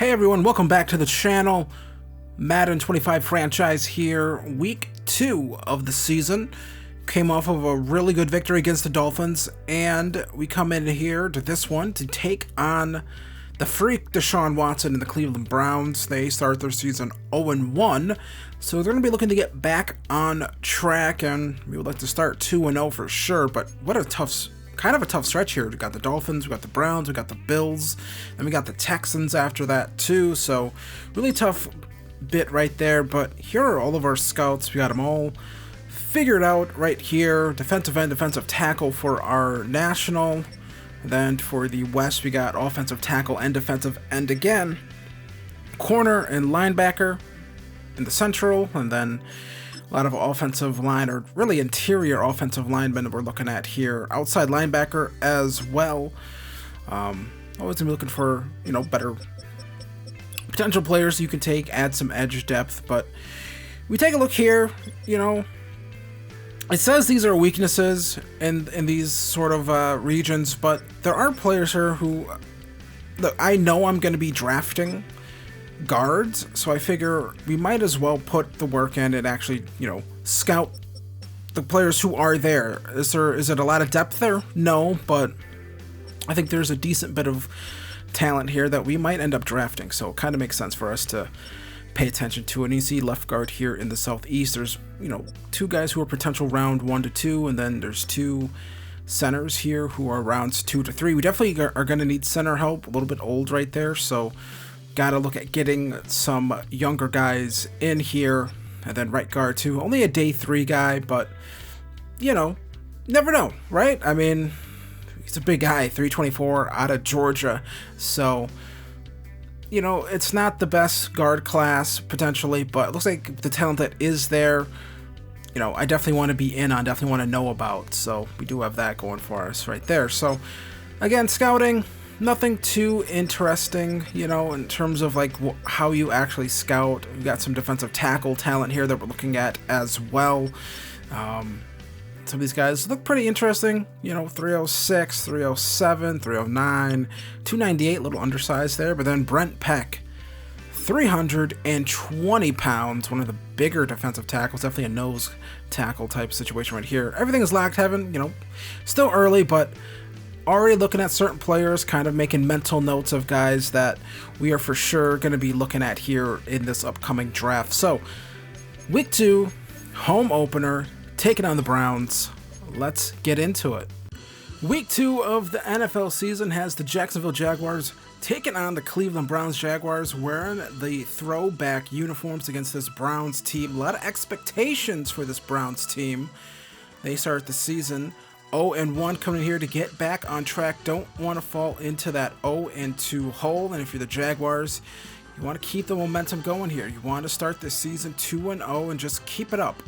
Hey everyone, welcome back to the channel. Madden 25 franchise here, week 2 of the season. Came off of a really good victory against the Dolphins, and we come in here to this one to take on the freak DESHAUN Watson and the Cleveland Browns. They start their season 0-1, so they're going to be looking to get back on track, and we would like to start 2-0 for sure, but what a tough kind of a tough stretch here. We got the Dolphins, we got the Browns, we got the Bills, and we got the Texans after that too, so really tough bit right there. But here are all of our scouts. We got them all figured out right here. Defensive end, defensive tackle for our national. Then for the West, we got offensive tackle and defensive end again. Corner and linebacker in the central, and then a lot of offensive line, or really interior offensive linemen that we're looking at here. Outside linebacker as well. Always gonna be looking for, better potential players you can take, add some edge depth. But we take a look here, it says these are weaknesses in these sort of regions, but there are players here who, look, I know I'm going to be drafting guards, so I figure we might as well put the work in and actually, scout the players who are there. Is it a lot of depth there? No, but I think there's a decent bit of talent here that we might end up drafting, so it kind of makes sense for us to pay attention to. And you see left guard here in the Southeast, there's, two guys who are potential round 1 to 2, and then there's 2 centers here who are rounds 2 to 3. We definitely are going to need center help, a little bit old right there, so gotta look at getting some younger guys in here. And then right guard too, only a day 3 guy, but never know, right? I mean, he's a big guy, 324 out of Georgia, so it's not the best guard class potentially, but it looks like the talent that is there, I definitely want to be in on, definitely want to know about, so we do have that going for us right there. So again, scouting, nothing too interesting, in terms of like how you actually scout. We got some defensive tackle talent here that we're looking at as well. Some of these guys look pretty interesting, 306, 307, 309, 298, a little undersized there. But then Brent Peck, 320 pounds, one of the bigger defensive tackles, definitely a nose tackle type situation right here. Everything is locked heaven, still early, but already looking at certain players, kind of making mental notes of guys that we are for sure going to be looking at here in this upcoming draft. So, week 2, home opener, taking on the Browns. Let's get into it. Week 2 of the NFL season has the Jacksonville Jaguars taking on the Cleveland Browns. Jaguars wearing the throwback uniforms against this Browns team. A lot of expectations for this Browns team. They start the season 0-1, coming here to get back on track. Don't want to fall into that 0-2 hole. And if you're the Jaguars, you want to keep the momentum going here. You want to start this season 2-0 and just keep it up.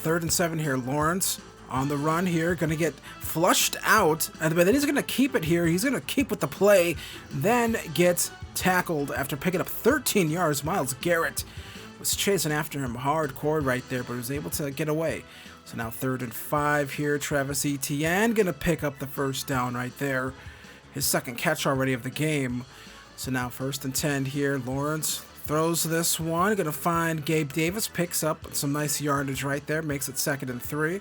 3rd and 7 here. Lawrence on the run here, going to get flushed out, but then he's going to keep it here. He's going to keep with the play, then gets tackled after picking up 13 yards. Myles Garrett was chasing after him hardcore right there, but was able to get away. So now 3rd and 5 here. Travis Etienne going to pick up the first down right there. His second catch already of the game. So now 1st and 10 here. Lawrence throws this one. Going to find Gabe Davis. Picks up some nice yardage right there. Makes it 2nd and 3.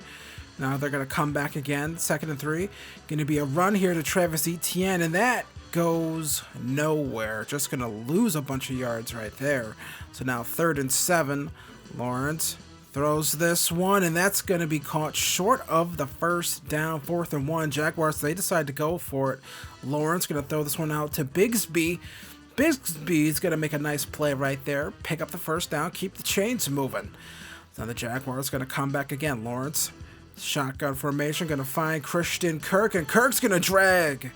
Now they're going to come back again. 2nd and 3. Going to be a run here to Travis Etienne. And that goes nowhere. Just going to lose a bunch of yards right there. So now 3rd and 7. Lawrence throws this one, and that's going to be caught short of the first down. 4th and 1. Jaguars, they decide to go for it. Lawrence going to throw this one out to Bigsby. Bigsby's going to make a nice play right there. Pick up the first down. Keep the chains moving. Now the Jaguars going to come back again. Lawrence, shotgun formation, going to find Christian Kirk, and Kirk's going to drag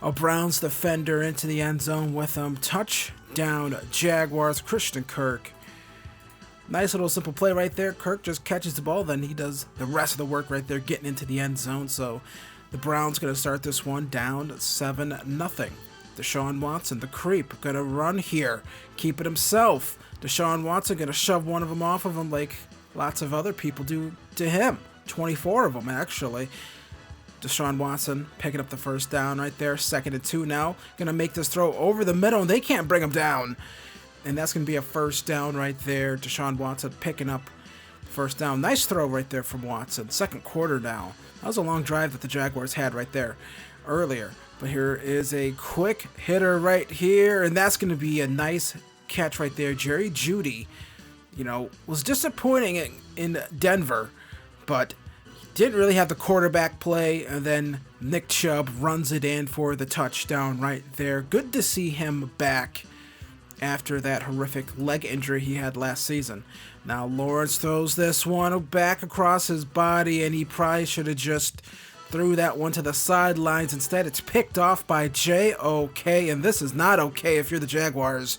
a Browns defender into the end zone with him. Touchdown, Jaguars. Christian Kirk. Nice little simple play right there. Kirk just catches the ball, then he does the rest of the work right there, getting into the end zone. So the Browns going to start this one down 7-0. DESHAUN Watson, the creep, going to run here, keep it himself. DESHAUN Watson going to shove one of them off of him like lots of other people do to him. 24 of them, actually. Deshaun Watson picking up the first down right there. 2nd and 2 now. Going to make this throw over the middle, and they can't bring him down. And that's going to be a first down right there. Deshaun Watson picking up first down. Nice throw right there from Watson. Second quarter now. That was a long drive that the Jaguars had right there earlier. But here is a quick hitter right here, and that's going to be a nice catch right there. Jerry Jeudy, was disappointing in Denver, but didn't really have the quarterback play, and then Nick Chubb runs it in for the touchdown right there. Good to see him back after that horrific leg injury he had last season. Now Lawrence throws this one back across his body, and he probably should have just threw that one to the sidelines. Instead, it's picked off by J.O.K., and this is not okay if you're the Jaguars.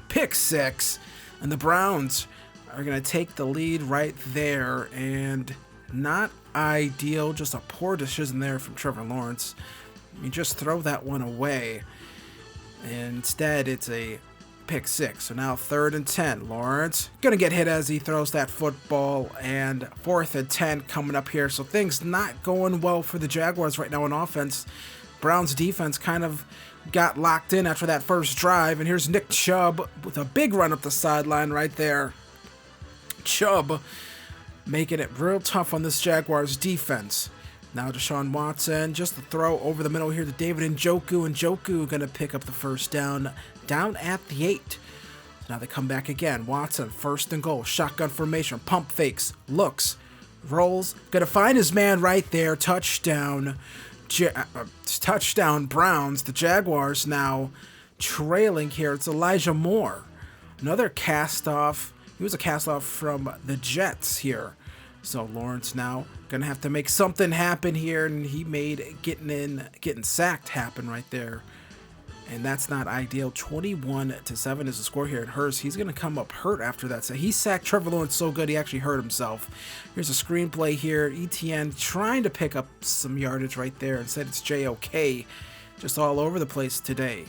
Pick 6, and the Browns are going to take the lead right there, and not ideal, just a poor decision there from Trevor Lawrence. You just throw that one away. Instead, it's a pick 6. So now 3rd and 10. Lawrence gonna get hit as he throws that football, and 4th and 10 coming up here. So things not going well for the Jaguars right now on offense. Browns defense kind of got locked in after that first drive, and here's Nick Chubb with a big run up the sideline right there. Chubb making it real tough on this Jaguars defense. Now Deshaun Watson, just the throw over the middle here to David Njoku. Njoku going to pick up the first down at the 8. So now they come back again. Watson, 1st and goal, shotgun formation, pump fakes, looks, rolls, going to find his man right there. Touchdown. Touchdown Browns. The Jaguars now trailing here. It's Elijah Moore. Another cast off. He was a cast off from the Jets here. So Lawrence now going to have to make something happen here, and he made getting sacked happen right there. And that's not ideal. 21-7 is the score here. And Hurst, he's going to come up hurt after that. So he sacked Trevor Lawrence so good he actually hurt himself. Here's a screenplay here. ETN trying to pick up some yardage right there. Instead, it's JOK just all over the place today.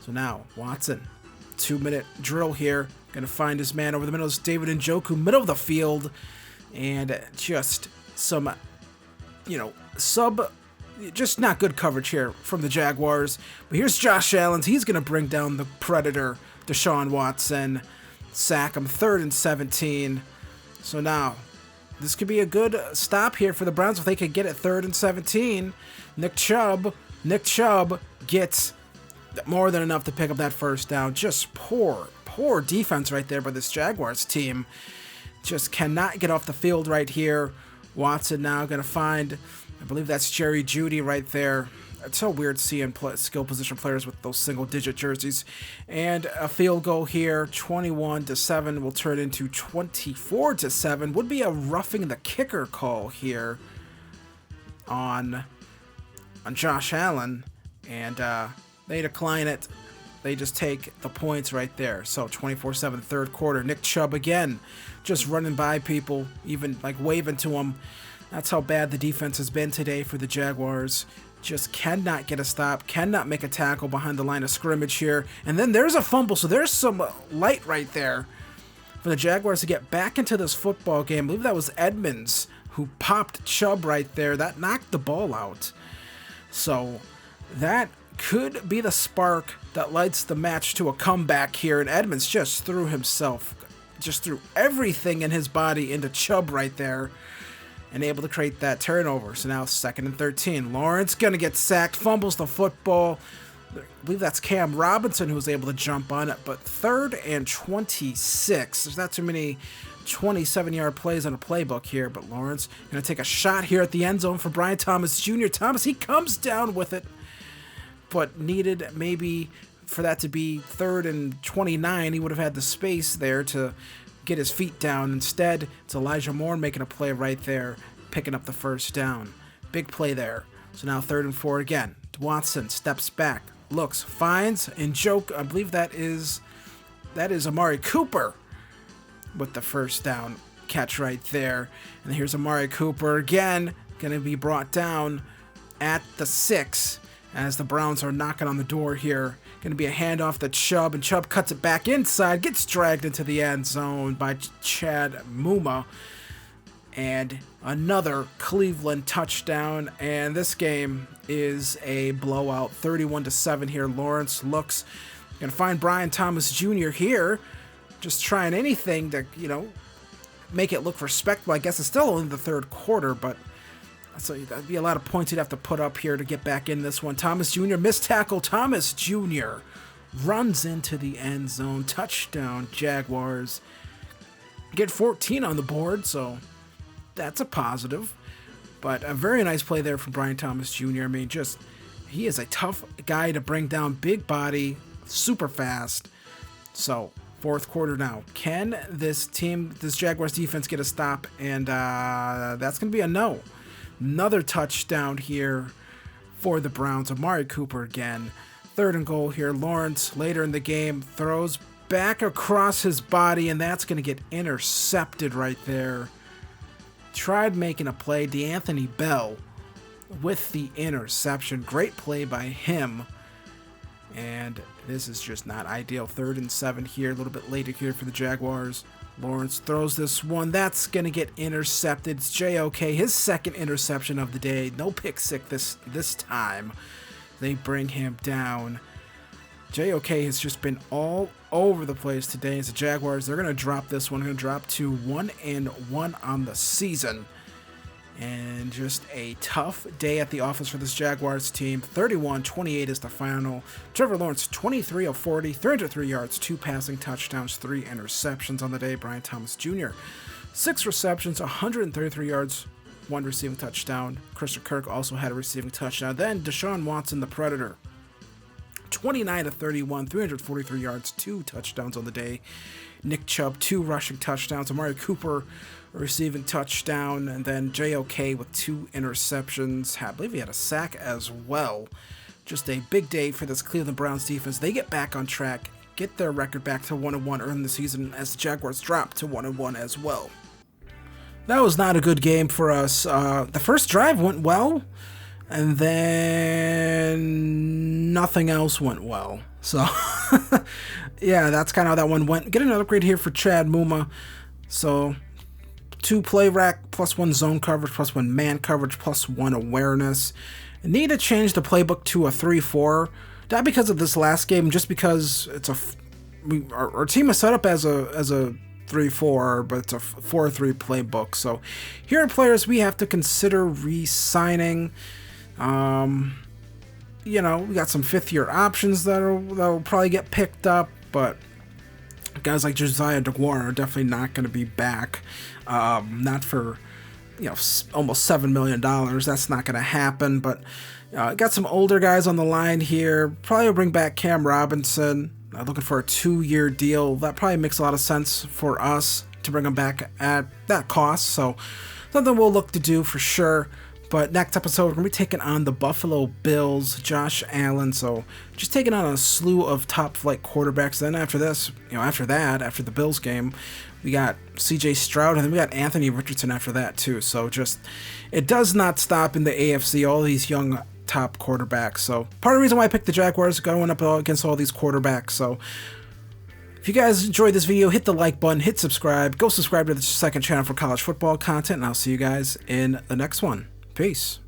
So now Watson, 2-minute drill here. Going to find his man over the middle. It's David Njoku, middle of the field. And just some, just not good coverage here from the Jaguars. But here's Josh Allen. He's going to bring down the Predator, Deshaun Watson. Sack him, 3rd and 17. So now, this could be a good stop here for the Browns if they could get it 3rd and 17. Nick Chubb gets more than enough to pick up that first down. Just poor defense right there by this Jaguars team. Just cannot get off the field right here. Watson now going to find, I believe that's Jerry Jeudy right there. It's so weird seeing skill position players with those single-digit jerseys. And a field goal here, 21-7 will turn into 24-7. Would be a roughing the kicker call here on Josh Allen, and they decline it. They just take the points right there. So 24-7 3rd quarter. Nick Chubb again, just running by people, even like waving to them. That's how bad the defense has been today for the Jaguars. Just cannot get a stop, cannot make a tackle behind the line of scrimmage here. And then there's a fumble, so there's some light right there for the Jaguars to get back into this football game. I believe that was Edmonds who popped Chubb right there. That knocked the ball out. So that could be the spark that lights the match to a comeback here. And Edmonds just threw everything in his body into Chubb right there and able to create that turnover. So now 2nd and 13. Lawrence going to get sacked, fumbles the football. I believe that's Cam Robinson who was able to jump on it. But 3rd and 26. There's not too many 27-yard plays on a playbook here. But Lawrence going to take a shot here at the end zone for Brian Thomas Jr. Thomas, he comes down with it, but needed maybe for that to be 3rd and 29. He would have had the space there to get his feet down. Instead, it's Elijah Moore making a play right there, picking up the first down. Big play there. So now 3rd and 4 again. Watson steps back, looks, finds, and I believe that is Amari Cooper with the first down catch right there. And here's Amari Cooper again, going to be brought down at the 6 as the Browns are knocking on the door here. Going to be a handoff to Chubb, and Chubb cuts it back inside, gets dragged into the end zone by Chad Muma. and another Cleveland touchdown, and this game is a blowout, 31-7 here. Lawrence looks gonna find Brian Thomas Jr. here, just trying anything to, make it look respectable. I guess it's still only the third quarter, but so that'd be a lot of points you'd have to put up here to get back in this one. Thomas Jr. missed tackle. Thomas Jr. runs into the end zone. Touchdown, Jaguars. Get 14 on the board, so that's a positive. But a very nice play there from Brian Thomas Jr. I mean, he is a tough guy to bring down. Big body, super fast. So, fourth quarter now. Can this Jaguars defense get a stop? And that's going to be a no. Another touchdown here for the Browns. Amari Cooper again. Third and goal here. Lawrence later in the game throws back across his body, and that's going to get intercepted right there. Tried making a play. DeAnthony Bell with the interception. Great play by him. And this is just not ideal. 3rd and 7 here. A little bit later here for the Jaguars. Lawrence throws this one. That's going to get intercepted. It's JOK, his second interception of the day. No pick six this time. They bring him down. JOK has just been all over the place today. As the Jaguars, they're going to drop this one. They're going to drop to 1-1 on the season. And just a tough day at the office for this Jaguars team. 31-28 is the final. Trevor Lawrence, 23 of 40, 303 yards, 2 passing touchdowns, 3 interceptions on the day. Brian Thomas Jr., 6 receptions, 133 yards, 1 receiving touchdown. Christian Kirk also had a receiving touchdown. Then DeShaun Watson, the Predator, 29 of 31, 343 yards, 2 touchdowns on the day. Nick Chubb, 2 rushing touchdowns. Amari Cooper, a receiving touchdown. And then JOK with 2 interceptions. I believe he had a sack as well. Just a big day for this Cleveland Browns defense. They get back on track, get their record back to 1-1 early in the season, as the Jaguars drop to 1-1 as well. That was not a good game for us. The first drive went well, and then nothing else went well. So, yeah, that's kind of how that one went. Get an upgrade here for Chad Muma. So, 2 play rack, plus 1 zone coverage, plus 1 man coverage, plus 1 awareness. Need to change the playbook to a 3-4. Not because of this last game, just because it's our team is set up as a 3-4, but it's a 4-3 playbook. So, here are players we have to consider re-signing. We got some 5th-year options that'll probably get picked up, but guys like Josiah DeGuara are definitely not going to be back. Not for, almost $7 million. That's not going to happen, but got some older guys on the line here. Probably will bring back Cam Robinson. Looking for a 2-year deal. That probably makes a lot of sense for us to bring him back at that cost, so something we'll look to do for sure. But next episode, we're going to be taking on the Buffalo Bills, Josh Allen. So just taking on a slew of top-flight quarterbacks. Then after this, after the Bills game, we got C.J. Stroud, and then we got Anthony Richardson after that too. So it does not stop in the AFC, all these young top quarterbacks. So part of the reason why I picked the Jaguars going up against all these quarterbacks. So if you guys enjoyed this video, hit the like button, hit subscribe, go subscribe to the second channel for college football content, and I'll see you guys in the next one. Peace.